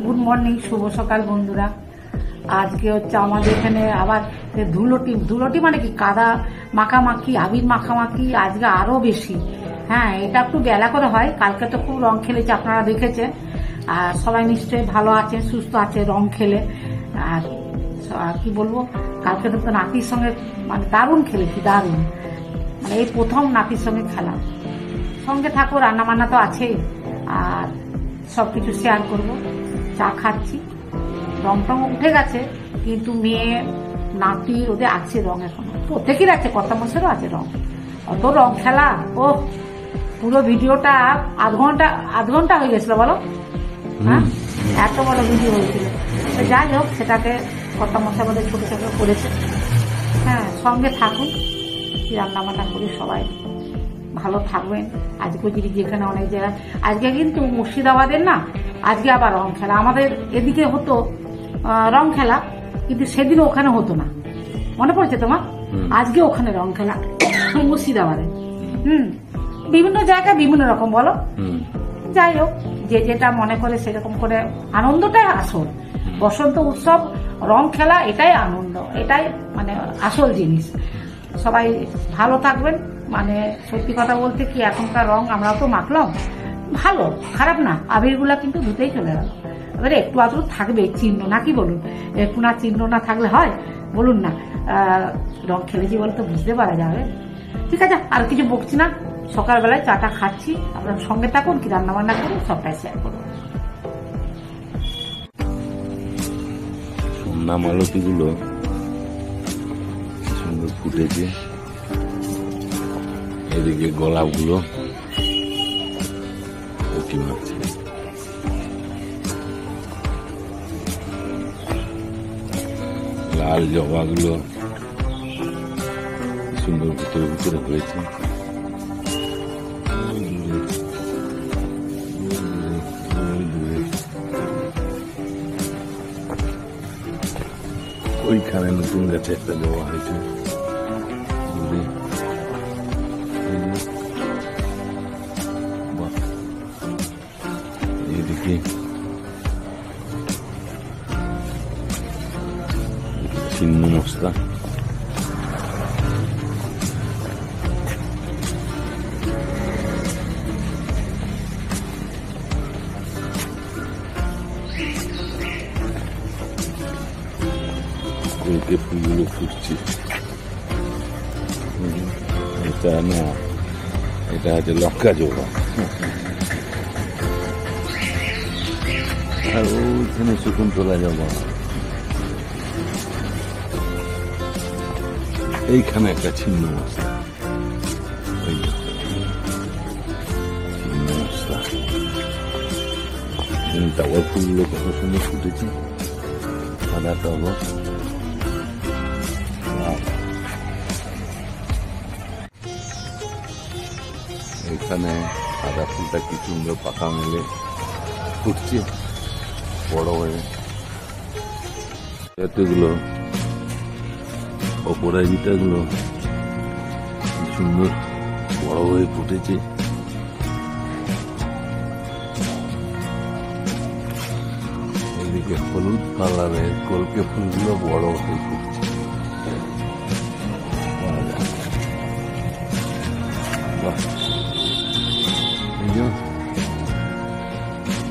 Good morning, শুভ সকাল বন্ধুরা। আজকে হচ্ছে আমাদের এখানে আবার ধুলোটি মানে কি কাদা মাখামাখি, আবির মাখামাখি আজকে আরো বেশি। হ্যাঁ, এটা একটু বেলা করে হয়। কালকে তো খুব রং খেলেছে, আপনারা দেখেছেন। আর সবাই নিশ্চয়ই ভালো আছে, সুস্থ আছে রং খেলে। আর কি বলবো, কালকে তো নাতির সঙ্গে মানে দারুণ খেলেছি, দারুণ। মানে এই প্রথম নাতির সঙ্গে খেলা। সঙ্গে থাকো, রান্না বান্না তো আছেই, আর সবকিছু শেয়ার করবো। চা খাচ্ছি, রং টং উঠে গেছে, কিন্তু মেয়ে নাতি ওদের আছে রং, এখনো প্রত্যেকের আছে, কর্তা মশাইরও আছে রং। অত রং খেলা, ও পুরো ভিডিওটা আধ ঘন্টা হয়ে গেছিল বলো। হ্যাঁ, এত বড় ভিডিও হয়েছিল। যাই হোক, সেটাকে কর্তা মশাই আমাদের ছোট ছোট করেছে। হ্যাঁ, সঙ্গে থাকুন, কি রান্না বান্না করি, সবাই ভালো থাকবেন। আজকে যদি যেখানে অনেক জায়গায়, আজকে কিন্তু মুর্শিদাবাদের না, আজকে আবার রং খেলা। আমাদের এদিকে হতো রং খেলা, কিন্তু সেদিন ওখানে হতো না, মনে পড়ছে তোমার? আজকে ওখানে রং খেলা মুর্শিদাবাদে। বিভিন্ন জায়গায় বিভিন্ন রকম বলো। যাই হোক, যে যেটা মনে করে সেরকম করে, আনন্দটাই আসল। বসন্ত উৎসব, রং খেলা, এটাই আনন্দ, এটাই মানে আসল জিনিস। সবাই ভালো থাকবেন। মানে সত্যি কথা বলতে কি, এখনকার রং আমরাও তো মাখলাম, ভালো খারাপ না, আবিরগুলা কিন্তু ধুতেই চলে গেল। এবারে একটু আধটু থাকবে চিহ্ন, নাকি বলুন? একটু না চিহ্ন না থাকলে হয় বলুন না? রং খেলেছি বলে তো বুঝতে পারা যাবে। ঠিক আছে, আর কিছু বকছি না। সকালবেলায় চাটা খাচ্ছি, আপনার সঙ্গে থাকুন, কি রান্না বান্না করুন সবটাই শেয়ার করুন। সন্ধ্যা মালতী গুলো সুন্দর ফুটেছে, এদিকে গোলাপ গুলো উঠি মারছে, লাল জবা গুলো সুন্দর ভিতরে ভিতরে হয়েছে। ওইখানে নতুন গাছে একটা জবা হয়েছে। এদিকে ছিন্ন মশলা, কলকে ফুলগুলো ফুটছে। এটা না, এটা হচ্ছে লঙ্কা জবা। আর ওইখানে শকুন্তলা জবা, এইখানে একটা ছিন্ন মশলা, ছিন্ন মশলা। টগর ফুলগুলো কত সুন্দর ফুটেছে, সাদা টগর। এখানে সাদা ফুলটা কি সুন্দর পাতা মেলে ফুটছে, বড় হয়ে। এতগুলো অপরাজিতা গুলো কি সুন্দর বড় হয়ে ফুটেছে। এদিকে হলুদ কালারের কলকে ফুলগুলো বড় হয়ে ফুটছে।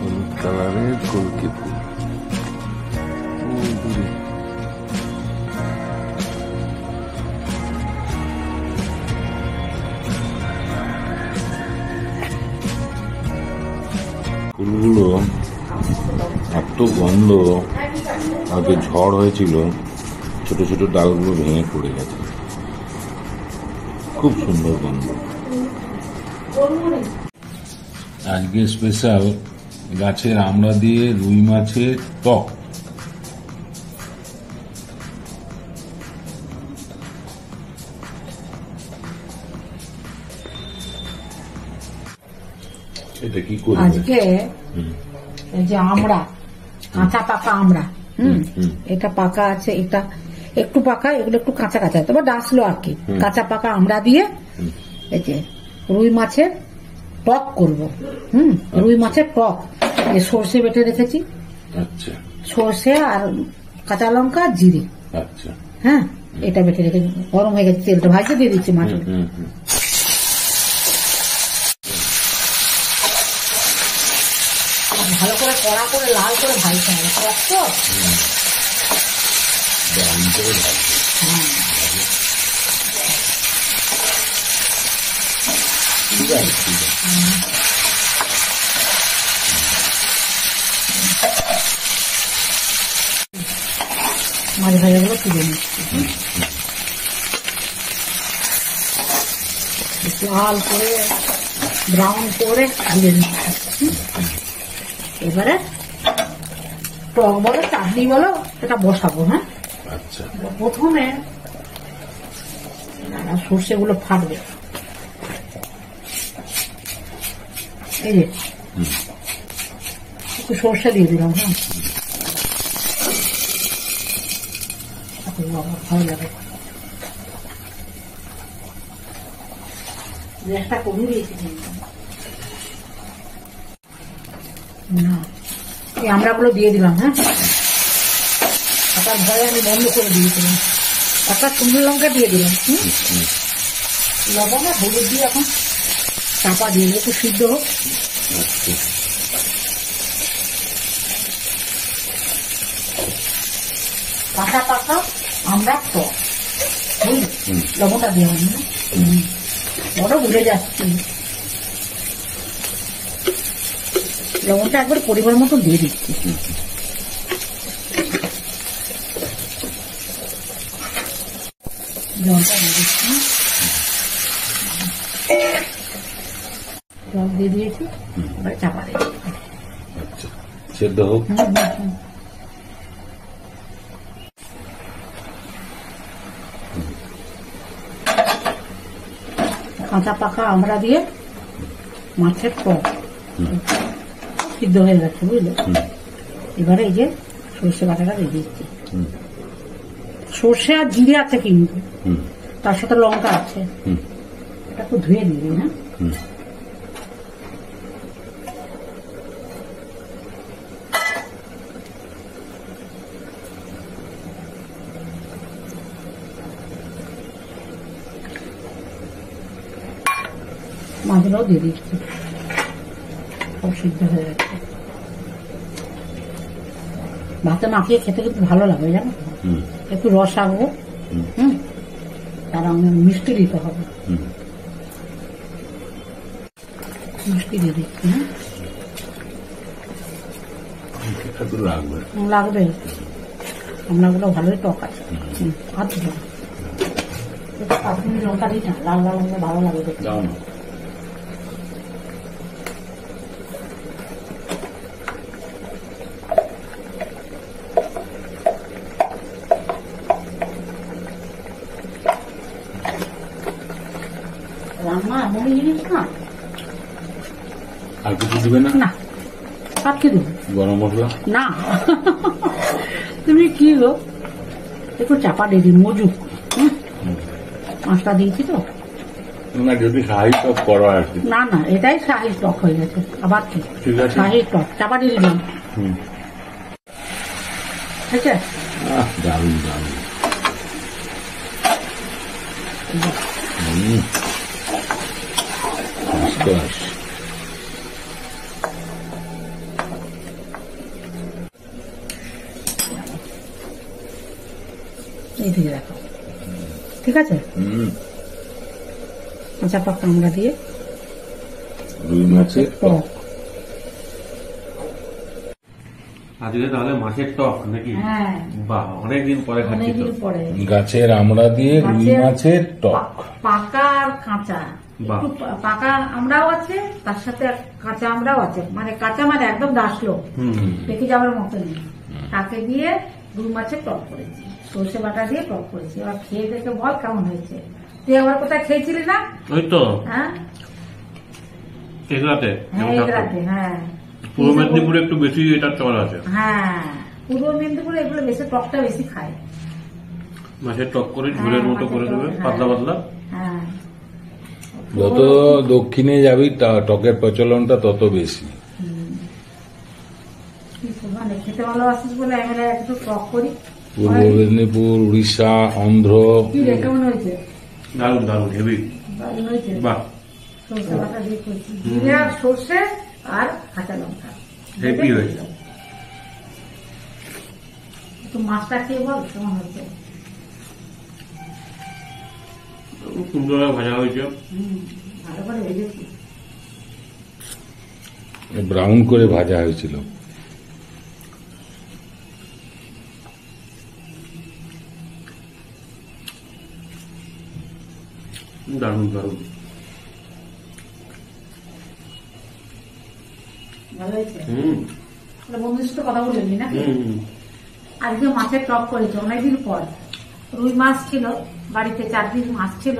হলুদ কালারের কলকে ফুল, ফুলগুলো এত গন্ধ, হয়তো ঝড় হয়েছিল, ছোট ছোট ডালগুলো ভেঙে পড়ে গেছে, খুব সুন্দর গন্ধ। আজকে স্পেশাল গাছের আমড়া দিয়ে রুই মাছের টক। এটা কি করব আজকে? এই যে আমড়া, কাঁচা পাকা আমড়া, এটা পাকা আছে, এটা একটু পাকা, এগুলো একটু কাঁচা কাঁচা, তবে ডাসলো আর কি। কাঁচা পাকা আমড়া দিয়ে এই যে রুই মাছের টক করব। রুই মাছের টক, সর্ষে বেটে রেখেছি, আচ্ছা সর্ষে আর কাঁচা লঙ্কা আর জিরে। আচ্ছা হ্যাঁ, এটা বেটে রেখে গরম হয়ে গেছে, তেলটা ভাজতে দিয়ে দিচ্ছি মাছ। ভালো করে কড়া করে লাল করে ভাজতে হবে, টক তো। ঠিক আছে ঠিক আছে। মাছ ভাজাগুলো তুলে নিচ্ছি, লাল করে ব্রাউন করে ভেজে নিচ্ছি। এবারে টক বলো চাটনি বলো এটা বসাবো। হ্যাঁ, আচ্ছা প্রথমে সর্ষেগুলো ফাটবে, এই যে একটু সর্ষে দিয়ে দিলাম। হ্যাঁ, ভালো লাগে, একটা কমিয়ে দিয়েছি না, এই আমড়াগুলো দিয়ে দিলাম। হ্যাঁ, তার ভয়ে আমি বন্ধ করে দিয়েছিলাম। একটা শুকনো লঙ্কা দিয়ে দিলাম, লবণ আর হলুদ দিয়ে এখন চাপা দিয়ে একটু সিদ্ধ হোক। পাকা পাকা আমরা টক, বুঝলি, লবণটা দিয়ে হবে না, বড় ভুলে যাচ্ছি। লবণটা একবার পরিবার মতো দিয়ে দিচ্ছি। জলটা দিয়ে দিচ্ছি, জল দিয়ে দিয়েছি, এবার চাপা দিয়ে দিচ্ছি। আচ্ছা, সেদ্ধ হোক। কাঁচা পাকা আমরা দিয়ে মাছের টক সিদ্ধ হয়ে গেছে, বুঝলে। এবারে এই যে সর্ষে বাটাটা দিয়ে দিচ্ছি। সর্ষে আর জিরে আছে কিন্তু, তার সাথে লঙ্কা আছে, এটা একটু ধুয়ে দিবি। না, মাছগুলোও দিয়ে দিচ্ছি, সব সিদ্ধ হয়ে গেছে। ভাতে মাখিয়ে খেতে কিন্তু ভালো লাগে, জানো তো। একটু রস আঁকবো, তার মিষ্টি দিতে হবে, মিষ্টি দিয়ে দিচ্ছি। হ্যাঁ, লাগবে লাগবে, আমরাগুলো ভালোই টক আছে। আর দেবো কাশ্মীরি লঙ্কা দিই না, লাল লাল লঙ্কা ভালো লাগে দেখতে। রান্না এমন জিনিস না, আর কিছু দিবে না? না, আর কি দেবো? গরম মশলা না, তুমি কি গো, একটু চাপা দিয়ে দিই, মজুক। মাছটা দিয়েছি তো, না, যদি শাহী টক করো আর কি। না না, এটাই শাহী টক হয়ে গেছে। আবার কি ঠিক আছে, শাহী টক চাপা দিয়ে দিলাম। ঠিক আছে, দারুন দারুন। এই দিয়ে রাখো, ঠিক আছে। কাঁচা পাকা আমরা দিয়ে রুই মাছের টক। আজকে তাহলে মাছের টক নাকি? হ্যাঁ, বাহ, অনেকদিন পরে খাচ্ছি তো। অনেকদিন পরে গাছের আমড়া দিয়ে রুই মাছের টক। পাকা আর কাঁচা, বাহ। একটু পাকা আমরাও আছে, তার সাথে কাঁচা আমরাও আছে, মানে কাঁচা মানে একদম ডাসলো, পেকে যাওয়ার মতো নেই। তাকে দিয়ে রুই মাছের টক করেছি, সর্ষে বাটা দিয়ে টক করেছি। এবার খেয়ে দেখে বল কেমন হয়েছে। তুই আবার কোথায় খেয়েছিলি না? ওই তো হ্যাঁ, এগুলাতে। হ্যাঁ, এগুলাতে। হ্যাঁ, পূর্ব মেদিনীপুরে একটু বেশি এটা চল আছে। হ্যাঁ, পূর্ব মেদিনীপুরে এগুলো বেশি টকটা বেশি খায়। মাছের টক করে ঝোলের মতো করে দেবে, পাতলা পাতলা। হ্যাঁ, যত দক্ষিণে যাবি টকের প্রচলনটা তত বেশি। কি সুন্দর খেতে ভালোবাসিস বলে আমি বলে একটু টক করি। পূর্ব মেদিনীপুর, উড়িষ্যা, অন্ধ্র। কি রে, কেমন হয়েছে? দারুণ দারুণ হেভি। দারুণ হয়েছে। বাহ, সরষে বাটা দিয়ে করছি, জিরে আর সর্ষে আর কাঁচা লঙ্কা। হেভি হয়েছে। একটু মাছটা খেয়ে বল কেমন হয়েছে। খুব সুন্দর ভাজা হয়েছে। ভালো করে ভেজেছি। ব্রাউন করে ভাজা হয়েছিল। দারুণ দারুণ। ভালো হয়েছে। হুম বন্ধুদের সাথে কথা বললি নাকি? হুম। আজকে মাছের টক করেছে অনেকদিন পর। রুই মাছ ছিল বাড়িতে, 4 পিস মাছ ছিল।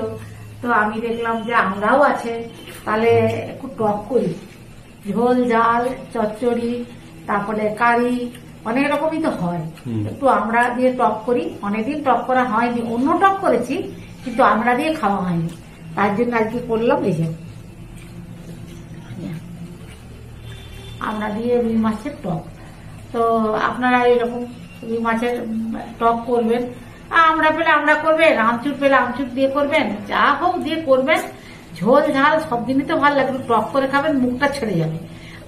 তো আমি দেখলাম যে আমরাও আছে, তাহলে একটু টক করি। ঝোল, ঝাল, চচ্চড়ি, তারপরে কারি, অনেক রকমই তো হয়। একটু আমরা দিয়ে টক করি। অনেকদিন টক করা হয়নি, অন্য টক করেছি কিন্তু আমরা দিয়ে খাওয়া হয়নি, তার জন্য আজকে করলাম। এই যে আমরা দিয়ে রুই মাছের টক। তো আপনারা এরকম রুই মাছের টক করবেন। আমরা পেলে আমরা করবেন, আমচুর পেলে আমচুর দিয়ে করবেন, যা হোক দিয়ে করবেন। ঝোল ঝাল সব দিনই তো ভালো লাগবে, টক করে খাবেন, মুখটা ছেড়ে যাবে।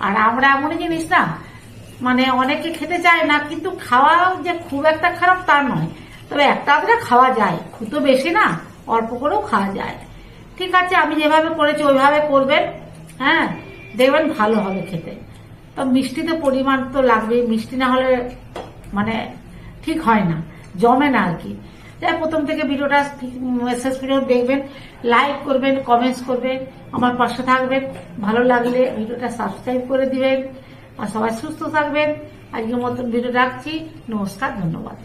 আর আমরা এমনই জিনিস না, মানে অনেকে খেতে চায় না, কিন্তু খাওয়া যে খুব একটা খারাপ তা নয়, তবে একটা আধটা খাওয়া যায়, খুব তো বেশি না, অল্প করেও খাওয়া যায়। ঠিক আছে, আমি যেভাবে করেছি ওইভাবে করবেন। হ্যাঁ, দেখবেন ভালো হবে খেতে। তো মিষ্টিতে পরিমাণ তো লাগবে, মিষ্টি না হলে মানে ঠিক হয় না, জমে না আর কি। তাই প্রথম থেকে ভিডিওটা শেষ পর্যন্ত দেখবেন, লাইক করবেন, কমেন্টস করবেন, আমার পাশে থাকবেন। ভালো লাগলে ভিডিওটা সাবস্ক্রাইব করে দিবেন। আর সবাই সুস্থ থাকবেন। আজকের মতন ভিডিও রাখছি। নমস্কার, ধন্যবাদ।